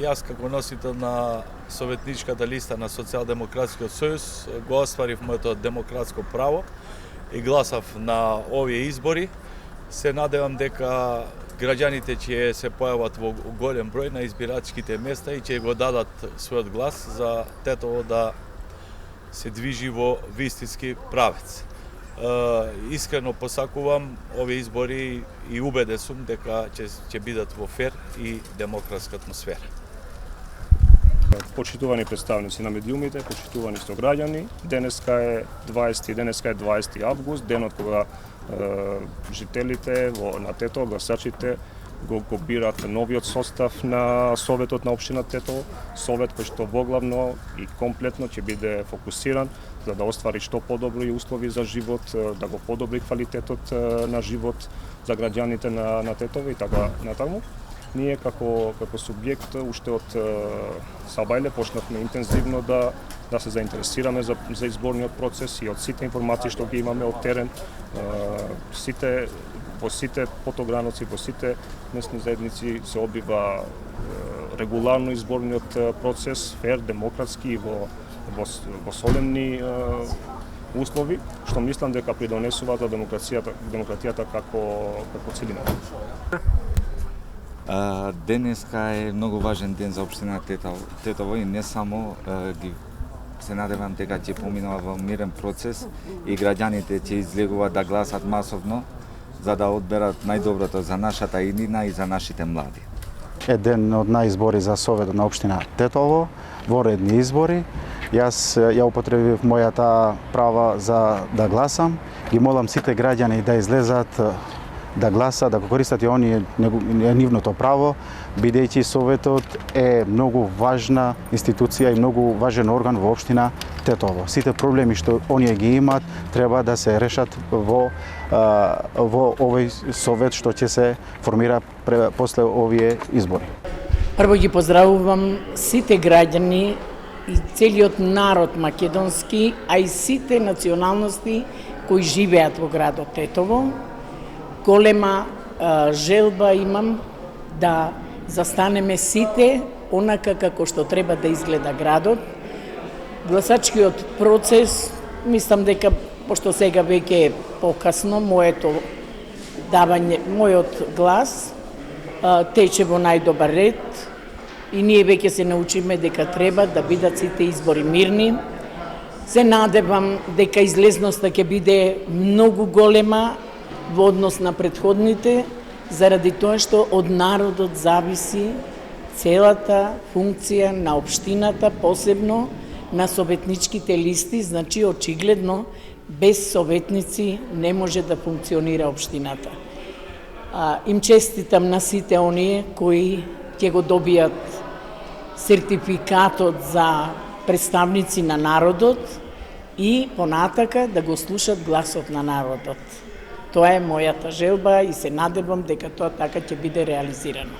јас како носител на советничката листа на Социјалдемократскиот сојуз го остварив моето демократско право и гласав на овие избори. Се надевам дека граѓаните ќе се појават во голем број на избирачките места и ќе го дадат својот глас за Тетово да се движи во вистински правец. Искрено посакувам овие избори и убеден сум дека ќе бидат во фер и демократска атмосфера. Почитувани представници на медиумите, почитувани сограѓани, денеска е 20 август, денот кога жителите на Тетово, гласачите го бират новиот состав на Советот на општина Тетово, совет кој што воглавно и комплетно ќе биде фокусиран за да оствари што подобри услови за живот, да го подобри квалитетот на живот за граѓаните на Тетово и така натаму. Ние како субјект уште од Сабајле почнавме интензивно да се заинтересираме за изборниот процес и од сите информации што ги имаме од терен, во сите фотограноци, во сите месни заедници се одбива регуларно изборниот процес, фер, демократски и во солемни услови, што мислам дека придонесуваат за демократијата како целина. Денеска е многу важен ден за општина Тетово и не само се надевам дека ќе поминува во мирен процес и граѓаните ќе излегуваат да гласат масовно за да одберат најдоброто за нашата иднина и за нашите млади. Е ден од наизбори за Советот на општина Тетово, воредни избори. Јас ја употребив мојата права за да гласам и молам сите граѓани да излезат да гласат, да го користат и оние нивното право, бидејќи Советот е многу важна институција и многу важен орган во општина Тетово. Сите проблеми што оние ги имаат треба да се решат во овој совет што ќе се формира после овие избори. Прво ги поздравувам сите граѓани и целиот народ македонски, а и сите националности кои живеат во градот Тетово. Голема желба имам да застанеме сите онака како што треба да изгледа градот. Гласачкиот процес, мислам дека, пошто сега веќе е покасно, мојот глас тече во најдобар ред и ние веќе се научиме дека треба да бидат сите избори мирни. Се надевам дека излезноста ќе биде многу голема во однос на претходните, заради тоа што од народот зависи целата функција на општината, посебно на советничките листи, значи очигледно без советници не може да функционира општината. Им честитам на сите оние кои ќе го добијат сертификатот за представници на народот и понатака да го слушат гласот на народот. Тоа е мојата желба и се надевам дека тоа така ќе биде реализирано.